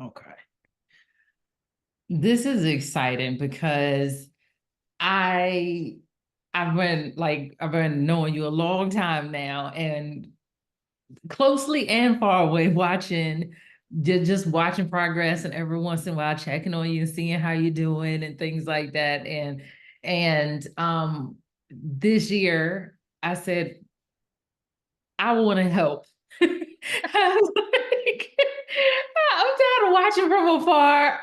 Okay. This is exciting because I I've been knowing you a long time now and closely and far away watching just watching progress and every once in a while checking on you and seeing how you're doing and things like that. And this year I said, I want to help. I was like, I'm tired of watching from afar.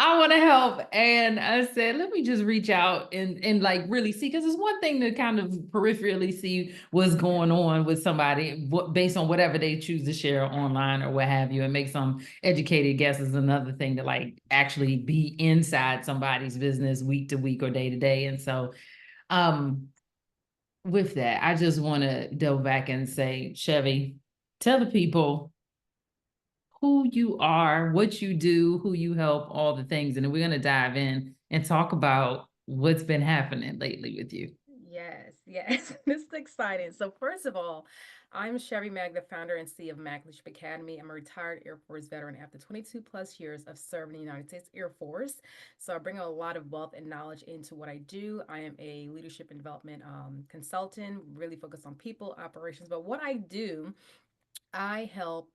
I want to help. And I said, let me just reach out and like really see, because it's one thing to kind of peripherally see what's going on with somebody based on whatever they choose to share online or what have you, and make some educated guesses. Another thing to like actually be inside somebody's business week to week or day to day. And so um with that, I just want to delve back and say, Chevy, tell the people who you are, what you do, who you help, all the things. And then we're going to dive in and talk about what's been happening lately with you. Yes, yes. This is exciting. So first of all, I'm Chevy Mag, the founder and CEO of Mag Leadership Academy. I'm a retired Air Force veteran after 22 plus years of serving the United States Air Force. So I bring a lot of wealth and knowledge into what I do. I am a leadership and development consultant, really focused on people, operations. But what I do, I help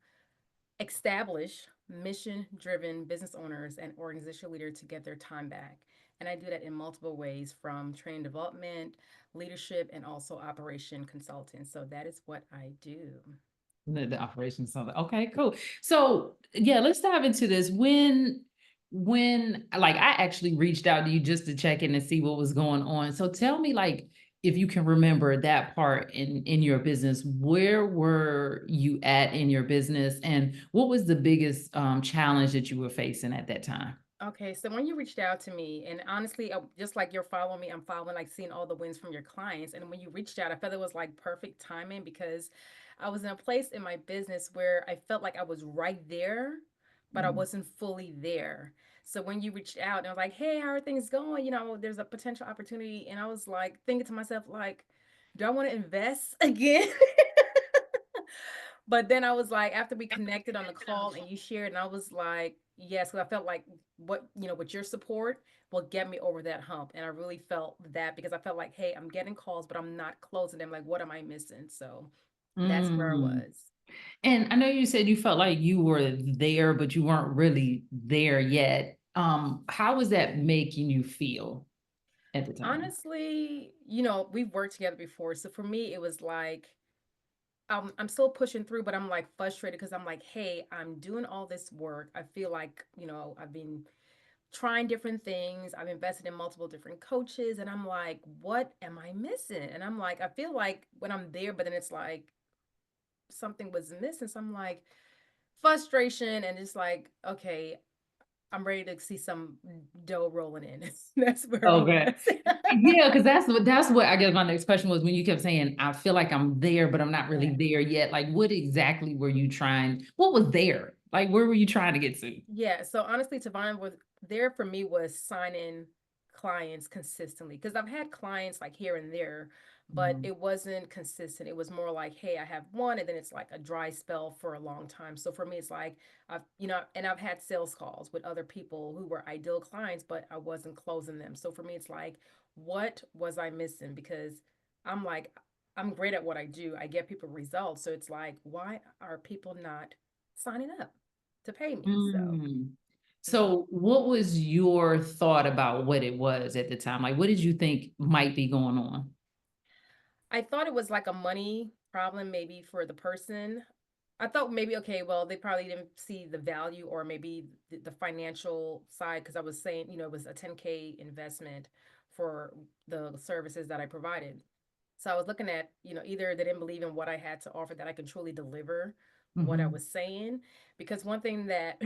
establish mission driven business owners and organizational leaders to get their time back. And I do that in multiple ways from training development, leadership, and also operation consulting. So that is what I do. The operations. So okay, cool. So yeah, let's dive into this. When like I actually reached out to you just to check in and see what was going on. So tell me, like, if you can remember that part in your business, where were you at in your business, and what was the biggest challenge that you were facing at that time? Okay, so when you reached out to me, and honestly, just like you're following me, I'm following, like seeing all the wins from your clients. And when you reached out, I felt it was like perfect timing because I was in a place in my business where I felt like I was right there, but I Mm. wasn't fully there. So when you reached out and I was like, hey, how are things going? There's a potential opportunity. And I was like thinking to myself, like, do I want to invest again? But then I was like, after we connected on the call and you shared, and I was like, yes, because I felt like with your support will get me over that hump. And I really felt that because I felt like, hey, I'm getting calls, but I'm not closing them. Like, what am I missing? So that's where I Mm. was. And I know you said you felt like you were there, but you weren't really there yet. How was that making you feel at the time? Honestly, we've worked together before. So for me, it was like, I'm still pushing through, but I'm like frustrated because I'm like, hey, I'm doing all this work. I feel like, I've been trying different things. I've invested in multiple different coaches, and I'm like, what am I missing? And I'm like, I feel like when I'm there, but then it's like something was missing. So I'm like, frustration, and it's like, okay, I'm ready to see some dough rolling in. That's where I Okay. was. Yeah, because that's what I guess my next question was when you kept saying, I feel like I'm there, but I'm not really Yeah. there yet. Like, what exactly were you trying? What was there? Like, where were you trying to get to? Yeah. So honestly, Tavon was there for me was signing clients consistently because I've had clients like here and there, but Mhm. it wasn't consistent. It was more like, hey, I have one, and then it's like a dry spell for a long time. So for me, it's like and I've had sales calls with other people who were ideal clients, but I wasn't closing them. So for me, it's like, what was I missing? Because I'm like, I'm great at what I do. I get people results. So it's like, why are people not signing up to pay me? So. Mm. Mhm. So, what was your thought about what it was at the time? Like, what did you think might be going on? I thought it was like a money problem maybe for the person. I thought maybe, okay, well, they probably didn't see the value or maybe the financial side because I was saying, it was a 10K investment for the services that I provided. So I was looking at, either they didn't believe in what I had to offer, that I could truly deliver what I Mhm. was saying. Because one thing that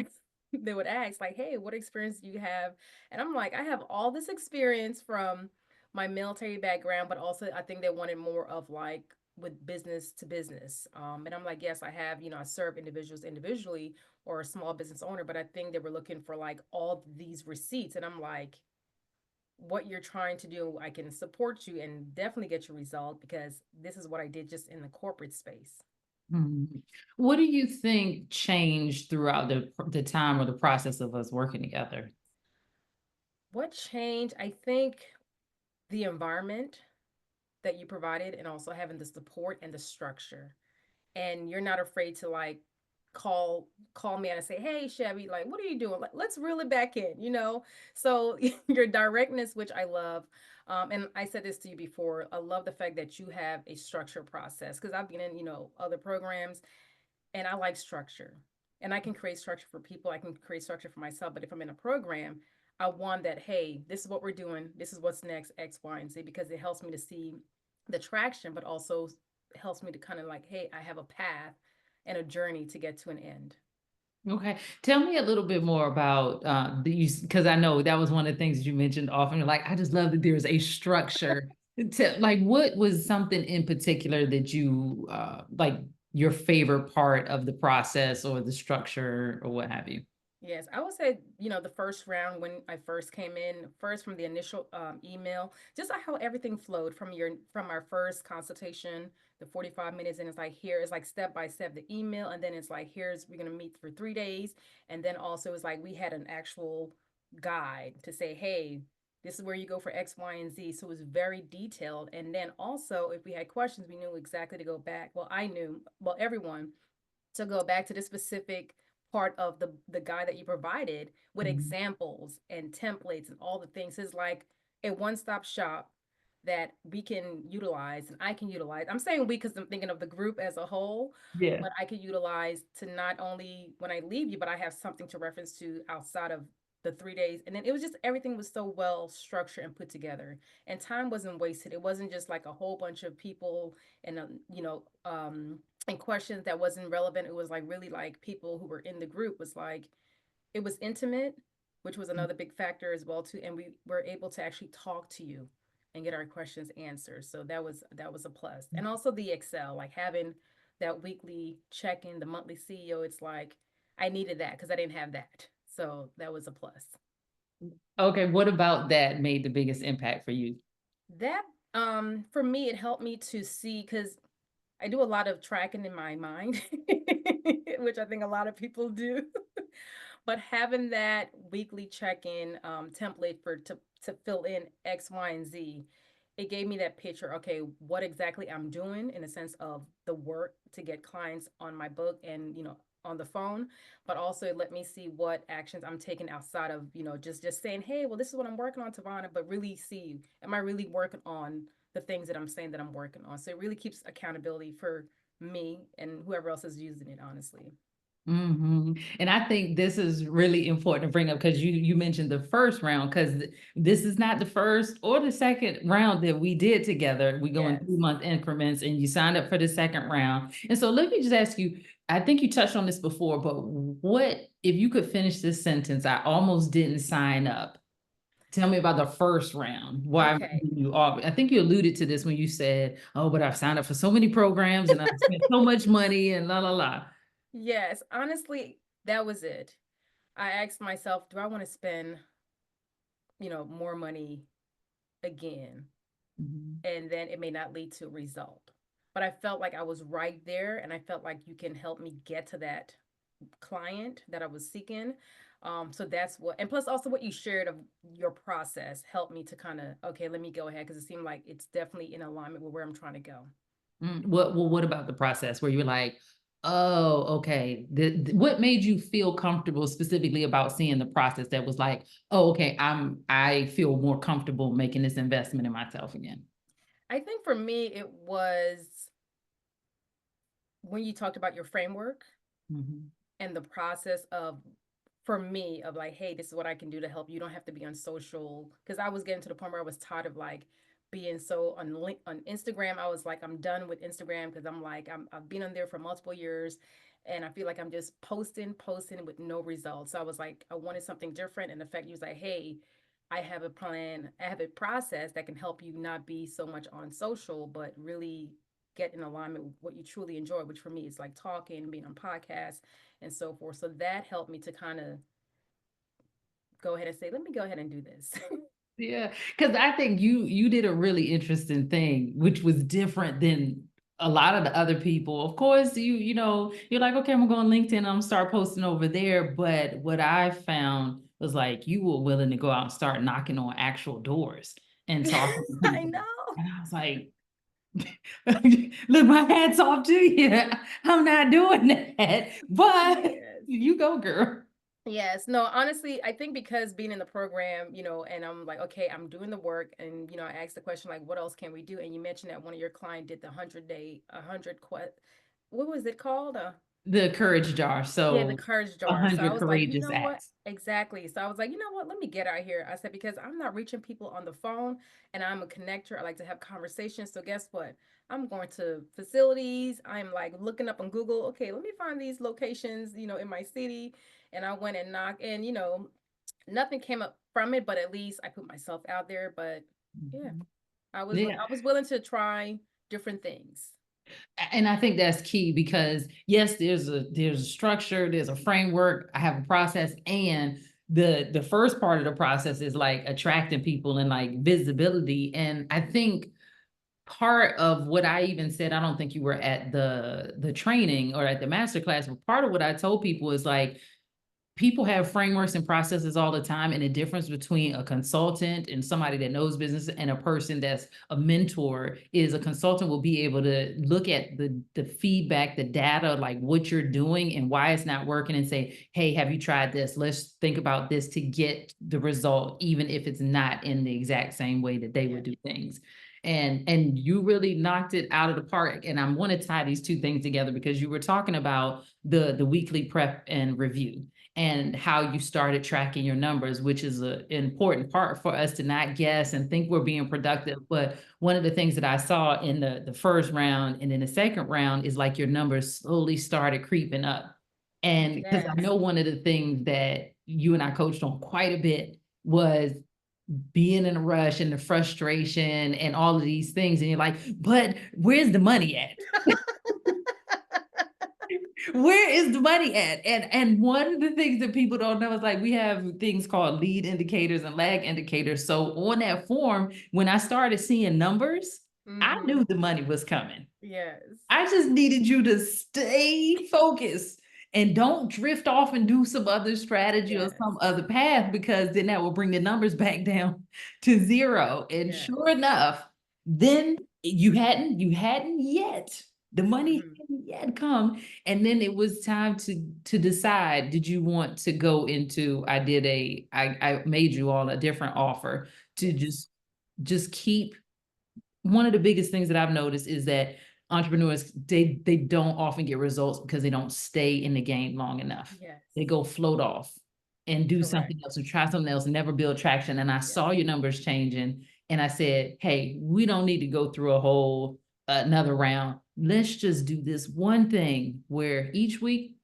they would ask, like, hey, what experience do you have? And I'm like, I have all this experience from my military background, but also I think they wanted more of like with business to business. And I'm like, yes, I have, I serve individuals individually or a small business owner, but I think they were looking for like all these receipts. And I'm like, what you're trying to do, I can support you and definitely get your result because this is what I did just in the corporate space. Mhm. What do you think changed throughout the time or the process of us working together? What changed? I think the environment that you provided and also having the support and the structure. And you're not afraid to like call call me and say, "Hey, Chevy, like what are you doing? Like, let's reel it back in," you know? So your directness, which I love. And I said this to you before, I love the fact that you have a structured process because I've been in, other programs and I like structure. And I can create structure for people, I can create structure for myself. But if I'm in a program, I want that, hey, this is what we're doing, this is what's next, X, Y, and Z, because it helps me to see the traction, but also helps me to kind of like, hey, I have a path and a journey to get to an end. Okay. Tell me a little bit more about these, because I know that was one of the things you mentioned often. You're like, I just love that there's a structure. Like, what was something in particular that you like your favorite part of the process or the structure or what have you? Yes, I would say, the first round when I first came in, first from the initial email, just like how everything flowed from our first consultation, the 45 minutes, and it's like here it's like step by step the email, and then it's like here's we're gonna meet for 3 days, and then also it's like we had an actual guide to say, hey, this is where you go for X, Y, and Z. So it was very detailed, and then also if we had questions, we knew exactly to go back. Well, I knew, well, everyone to go back to the specific part of the guide that you provided with Mhm. examples and templates and all the things is like a one-stop shop that we can utilize and I can utilize. I'm saying we because I'm thinking of the group as a whole, Yeah. but I could utilize to not only when I leave you, but I have something to reference to outside of the 3 days. And then it was just everything was so well structured and put together, and time wasn't wasted. It wasn't just like a whole bunch of people and and questions that wasn't relevant. It was like really like people who were in the group was like it was intimate, which was another big factor as well too. And we were able to actually talk to you and get our questions answered. So that was a plus. And also the Excel, like having that weekly check-in, the monthly CEO, it's like I needed that because I didn't have that. So that was a plus. Okay. What about that made the biggest impact for you? That for me it helped me to see because I do a lot of tracking in my mind, which I think a lot of people do. But having that weekly check-in template for to fill in X, Y, and Z, it gave me that picture. Okay, what exactly I'm doing in a sense of the work to get clients on my book and on the phone, but also it let me see what actions I'm taking outside of just saying, hey, well, this is what I'm working on, Tavana, but really see, am I really working on the things that I'm saying that I'm working on? So it really keeps accountability for me and whoever else is using it, honestly. And I think this is really important to bring up because you mentioned the first round because this is not the first or the second round that we did together. We go in Yes. 3 month increments, and you signed up for the second round. And so let me just ask you. I think you touched on this before, but what if you could finish this sentence? I almost didn't sign up. Tell me about the first round. Why Okay. you all? I think you alluded to this when you said, "Oh, but I've signed up for so many programs and I've spent so much money and la la la." Yes, honestly, that was it. I asked myself, do I want to spend, more money again? Mhm. And then it may not lead to a result. But I felt like I was right there and I felt like you can help me get to that client that I was seeking. So that's what, and plus also what you shared of your process helped me to kind of, okay, let me go ahead because it seemed like it's definitely in alignment with where I'm trying to go. What about the process where you're like, oh, okay. What made you feel comfortable specifically about seeing the process that was like, oh, okay, I feel more comfortable making this investment in myself again. I think for me, it was when you talked about your framework Mhm. and the process of for me of like, hey, this is what I can do to help. You don't have to be on social because I was getting to the point where I was tired of like being so on Instagram. I was like, I'm done with Instagram because I'm like I've been on there for multiple years, and I feel like I'm just posting with no results. So I was like, I wanted something different, and the fact he was like, hey, I have a plan, I have a process that can help you not be so much on social, but really get in alignment with what you truly enjoy, which for me is like talking, being on podcasts, and so forth. So that helped me to kind of go ahead and say, let me go ahead and do this. Yeah, because I think you did a really interesting thing, which was different than a lot of the other people, of course, you're like, okay, I'm gonna go on LinkedIn, I'm gonna start posting over there. But what I found was like you were willing to go out and start knocking on actual doors and talking to I people. know. And I was like, look, my hat's off to you. I'm not doing that. But Yes. you go, girl. Yes, no, honestly, I think because being in the program, and I'm like, okay, I'm doing the work, and I asked the question like, what else can we do? And you mentioned that one of your client did the 100 day, 100 what was it called? The courage jar. Yeah, the So courage a jar. So I hundred was like, you courageous know what? acts. Exactly. So I was like, you know what? Let me get out here. I said, because I'm not reaching people on the phone and I'm a connector. I like to have conversations. So guess what? I'm going to facilities. I'm like looking up on Google. Okay, let me find these locations, in my city. And I went and knocked, and nothing came up from it, but at least I put myself out there. But yeah, Mhm. I was Yeah. I was willing to try different things. And I think that's key because yes, there's a structure, there's a framework, I have a process, and the first part of the process is like attracting people and like visibility. And I think part of what I even said, I don't think you were at the training or at the master class, but part of what I told people is like people have frameworks and processes all the time, and the difference between a consultant and somebody that knows business and a person that's a mentor is a consultant will be able to look at the feedback, the data, like what you're doing and why it's not working, and say, hey, have you tried this? Let's think about this to get the result, even if it's not in the exact same way that they Yeah. would do things. And you really knocked it out of the park. And I want to tie these two things together because you were talking about the weekly prep and review and how you started tracking your numbers, which is an important part for us to not guess and think we're being productive. But one of the things that I saw in the first round and in the second round is like your numbers slowly started creeping up. And because I Yes. know one of the things that you and I coached on quite a bit was being in a rush and the frustration and all of these things. And you're like, but where's the money at? Where is the money at? And one of the things that people don't know is like we have things called lead indicators and lag indicators. So on that form, when I started seeing numbers, I Mm-hmm. knew the money was coming. Yes. I just needed you to stay focused and don't drift off and do some other strategy or Yes. some other path because then that will bring the numbers back down to zero. And Yes. sure enough, then you hadn't yet. The money Mm-hmm. hadn't yet come. And then it was time to decide, did you want to go into I made you all a different offer to Yes. just keep. One of the biggest things that I've noticed is that entrepreneurs they don't often get results because they don't stay in the game long enough. Yes. They go float off and do Correct. something else and try something else and never build traction. And I Yes. saw your numbers changing, and I said, "Hey, we don't need to go through a whole another round. Let's just do this one thing where each week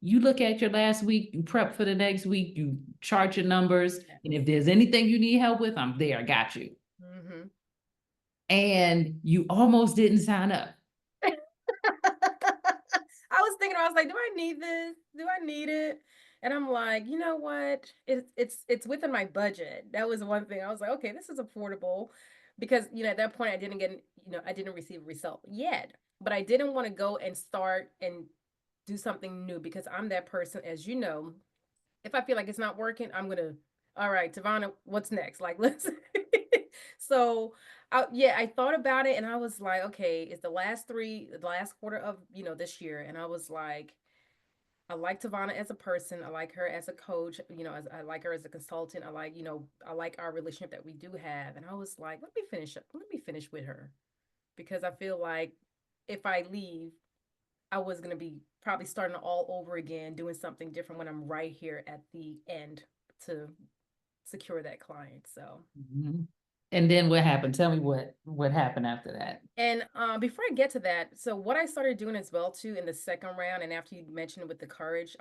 you look at your last week, you prep for the next week, you chart your numbers, Yes. and if there's anything you need help with, I'm there. I got you." Mm-hmm. And you almost didn't sign up. I was like, do I need this? Do I need it? And I'm like, you know what? It's within my budget. That was one thing. I was like, okay, this is affordable because at that point I didn't get, I didn't receive a result yet. But I didn't want to go and start and do something new because I'm that person, as you know, if I feel like it's not working, I'm gonna, all right, Tavana, what's next? Like, let's. So, yeah, I thought about it and I was like, okay, it's the last quarter of this year, and I was like, I like Tavana as a person, I like her as a coach, as I like her as a consultant, I like our relationship that we do have, and I was like, let me finish with her because I feel like if I leave, I was going to be probably starting all over again, doing something different when I'm right here at the end to secure that client. So, Mhm. And then what happened? Tell me what happened after that. and before I get to that, so what I started doing as well too in the second round, and after you mentioned with the courage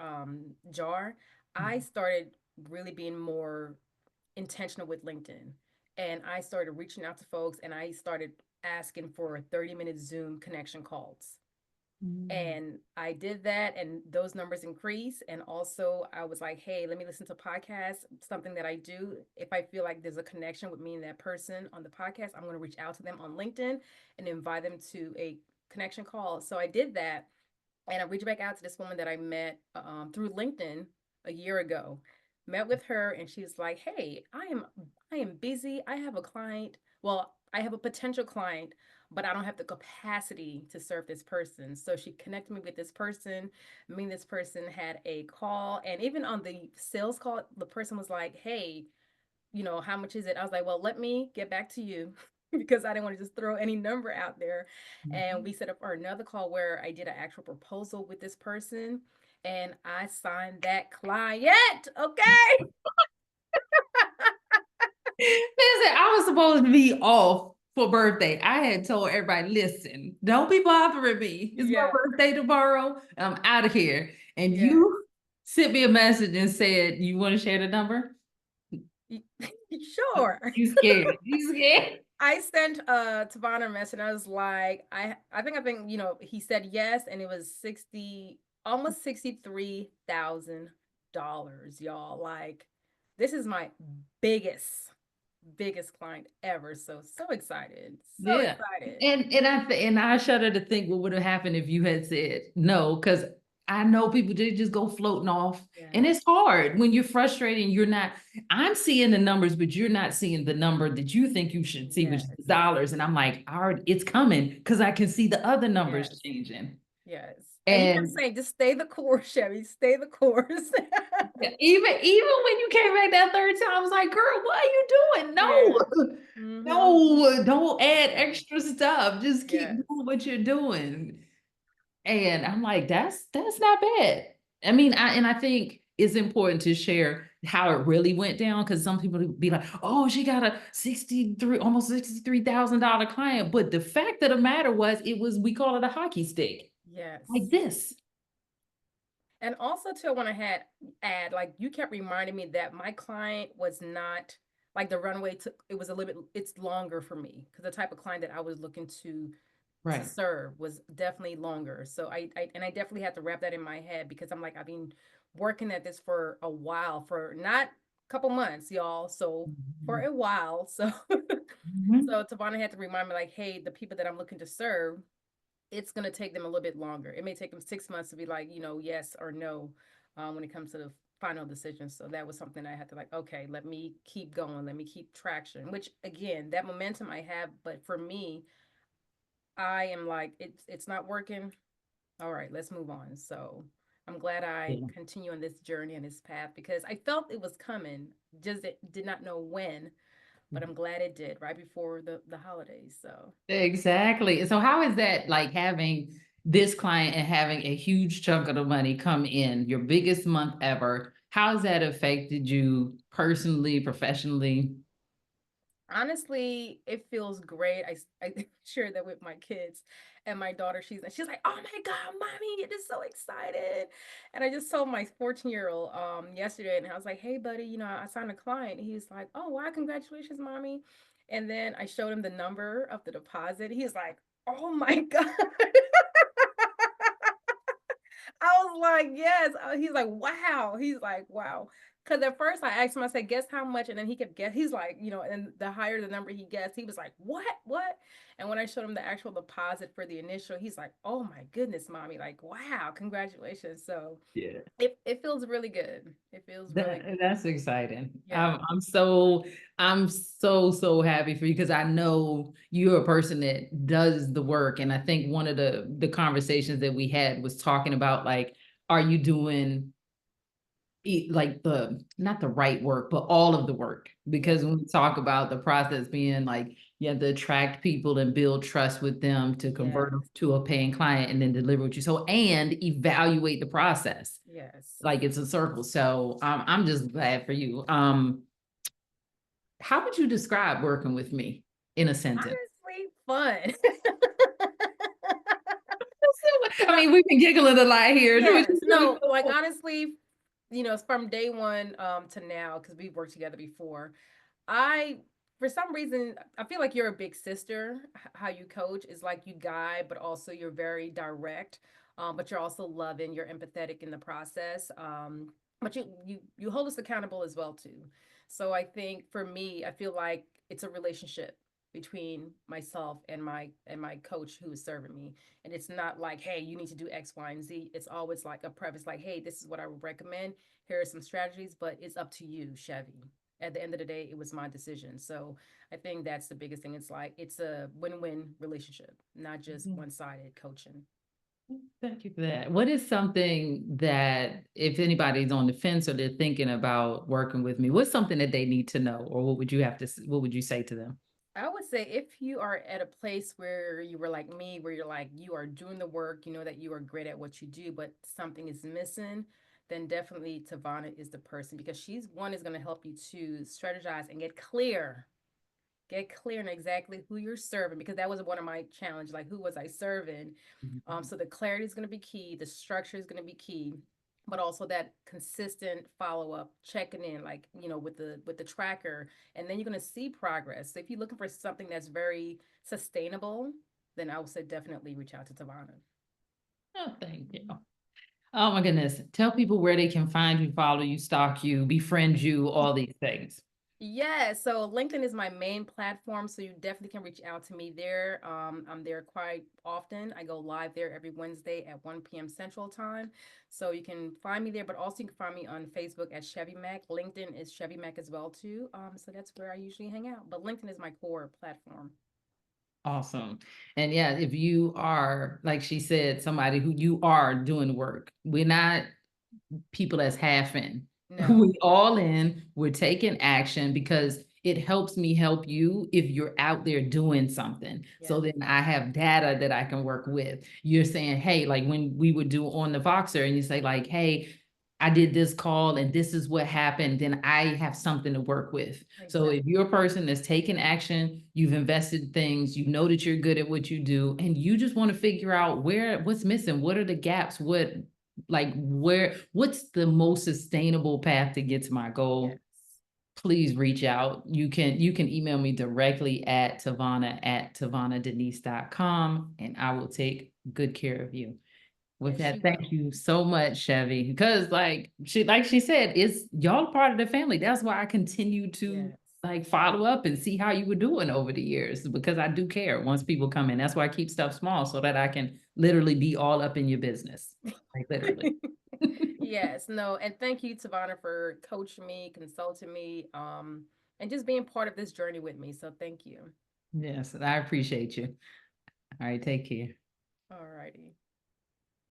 jar, I started really being more intentional with LinkedIn, and I started reaching out to folks, and I started asking for 30-minute Zoom connection calls. Mhm. And I did that, and those numbers increase. And also, I was like, hey, let me listen to podcasts, something that I do. If I feel like there's a connection with me and that person on the podcast, I'm going to reach out to them on LinkedIn and invite them to a connection call. So I did that, and I reached back out to this woman that I met through LinkedIn a year ago. Met with her, and she's like, "Hey, I am busy. I have a client. Well, I have a potential client, but I don't have the capacity to serve this person." So she connected me with this person. Me and this person had a call, and even on the sales call, the person was like, "Hey, how much is it?" I was like, "Well, let me get back to you." Because I didn't want to just throw any number out there. And Mhm. we set up for another call where I did an actual proposal with this person, and I signed that client. Okay. Listen, I was supposed to be off for birthday. I had told everybody, listen, don't be bothering me. It's my Yeah. birthday tomorrow. I'm out of here. And Yeah. you sent me a message and said, you want to share the number? Sure. You scared. You scared. I sent Tavana a message. I was like, I think he said yes, and it was 60, almost $63,000, y'all. Like, this is my biggest, biggest client ever. So excited. So Yeah. excited. And I shudder to think what would have happened if you had said no, because I know people did just go floating off. And Yeah. it's hard when you're frustrated and you're not, I'm seeing the numbers, but you're not seeing the number that you think you should see, which is Yes. the dollars. And I'm like, all right, it's coming because I can see the other numbers Yes. changing. Yes. And you kept And saying, just stay the course, Chevy. Stay the course. yeah, even when you came back that third time, I was like, girl, what are you doing? Yeah. No, Mm-hmm. no, don't add extra stuff. Just keep Yes. doing what you're doing. And I'm like, that's not bad. I mean, I think it's important to share how it really went down because some people be like, oh, she got a 63, almost $63,000 client. But the fact of the matter was, we call it a hockey stick, like Yes. this. And also too, I want to add, like, you kept reminding me that my client was not like the runway took, it was a little bit, it's longer for me because the type of client that I was looking to Right. serve was definitely longer. So I definitely had to wrap that in my head because I'm like, I've been working at this for a while, for not a couple months, y'all. So for Mhm. a while. So Mhm. so Tavana had to remind me, like, hey, the people that I'm looking to serve, it's going to take them a little bit longer. It may take them 6 months to be like, yes or no, when it comes to the final decision. So that was something I had to, like, okay, let me keep going. Let me keep traction, which again, that momentum I have. But for me, I am like, it's not working. All right, let's move on. So I'm glad I Yeah. continue on this journey and this path because I felt it was coming, just did not know when, but I'm glad it did right before the holidays. So Exactly. And so how is that like having this client and having a huge chunk of the money come in, your biggest month ever? How's that affected you personally, professionally? honestly, it feels great. I share that with my kids, and my daughter, she's like, "Oh my God, mommy, it is so excited!" And I just told my 14-year-old yesterday, and I was like, "Hey, buddy, I signed a client." He's like, "Oh wow, congratulations, mommy!" And then I showed him the number of the deposit. He's like, "Oh my God!" I was like, yes. He's like, wow. He's like, wow. Because at first I asked him, I said, guess how much? And then he kept guess. He's like, and the higher the number he guessed, he was like, what? What? And when I showed him the actual deposit for the initial, he's like, oh my goodness, mommy. Like, wow, congratulations. So Yeah. it feels really good. It feels really That good. that's exciting. Yeah. I'm so happy for you because I know you're a person that does the work. And I think one of the conversations that we had was talking about like, are you doing like the not the right work, but all of the work. Yeah. Because when we talk about the process being like you have to attract people and build trust with them to convert Yes. them to a paying client and then deliver what you so and evaluate the process. Yes. Like it's a circle. So I'm just glad for you. How would you describe working with me in a sentence? Honestly, fun. I mean, we've been giggling a lot here. Yes. No, like honestly, from day one to now, because we've worked together before, I for some reason I feel like you're a big sister. How you coach is like you guide, but also you're very direct. But you're also loving, you're empathetic in the process. But you hold us accountable as well too. So I think for me, I feel like it's a relationship. between myself and my coach who is serving me. And it's not like, hey, you need to do X, Y, and Z. It's always like a preface, like, hey, this is what I would recommend. Here are some strategies, but it's up to you, Chevy. At the end of the day, it was my decision. So I think that's the biggest thing. It's like it's a win-win relationship, not just Mhm. one-sided coaching. Thank you for that. What is something that if anybody's on the fence or they're thinking about working with me, what's something that they need to know, or what would you have to, what would you say to them? I would say if you are at a place where you were like me, where you're like, you are doing the work, you know that you are great at what you do, but something is missing, then definitely Tavana is the person because she's one is going to help you to strategize and get clear on exactly who you're serving because that was one of my challenge, like who was I serving. Mhm. So the clarity is going to be key, the structure is going to be key, but also that consistent follow up, checking in, like with the tracker, and then you're going to see progress. So if you're looking for something that's very sustainable, then I would say definitely reach out to Tavana. Oh, thank you. Oh my goodness. Tell people where they can find you, follow you, stalk you, befriend you, all these things. Yeah, so LinkedIn is my main platform, so you definitely can reach out to me there. I'm there quite often. I go live there every Wednesday at 1 p.m. Central Time. So you can find me there, but also you can find me on Facebook at Chevy Mac. LinkedIn is Chevy Mac as well too. So that's where I usually hang out. But LinkedIn is my core platform. Awesome. And yeah, if you are, like she said, somebody who you are doing work, we're not people that's half in. No. We all in, we're taking action because it helps me help you if you're out there doing something. So Yes. then I have data that I can work with. You're saying, hey, like when we would do on the Voxer and you say like, hey, I did this call and this is what happened, then I have something to work with. So if Exactly. you're a person that's taking action, you've invested things, you know that you're good at what you do, and you just want to figure out what's missing, what are the gaps, what's the most sustainable path to get to my Yes. goal, please reach out. You can email me directly at Tavana@TavanaDenise.com and I will take good care of you. With Yes, she that, will. thank you so much, Chevy. Because like she said, it's y'all part of the family. That's why I continue to Yes. like follow up and see how you were doing over the years because I do care once people come in. That's why I keep stuff small so that I can literally be all up in your business. Like literally. Yes, no, and thank you, Tavana, for coaching me, consulting me, and just being part of this journey with me. So thank you. Yes, I appreciate you. All right, take care. All righty.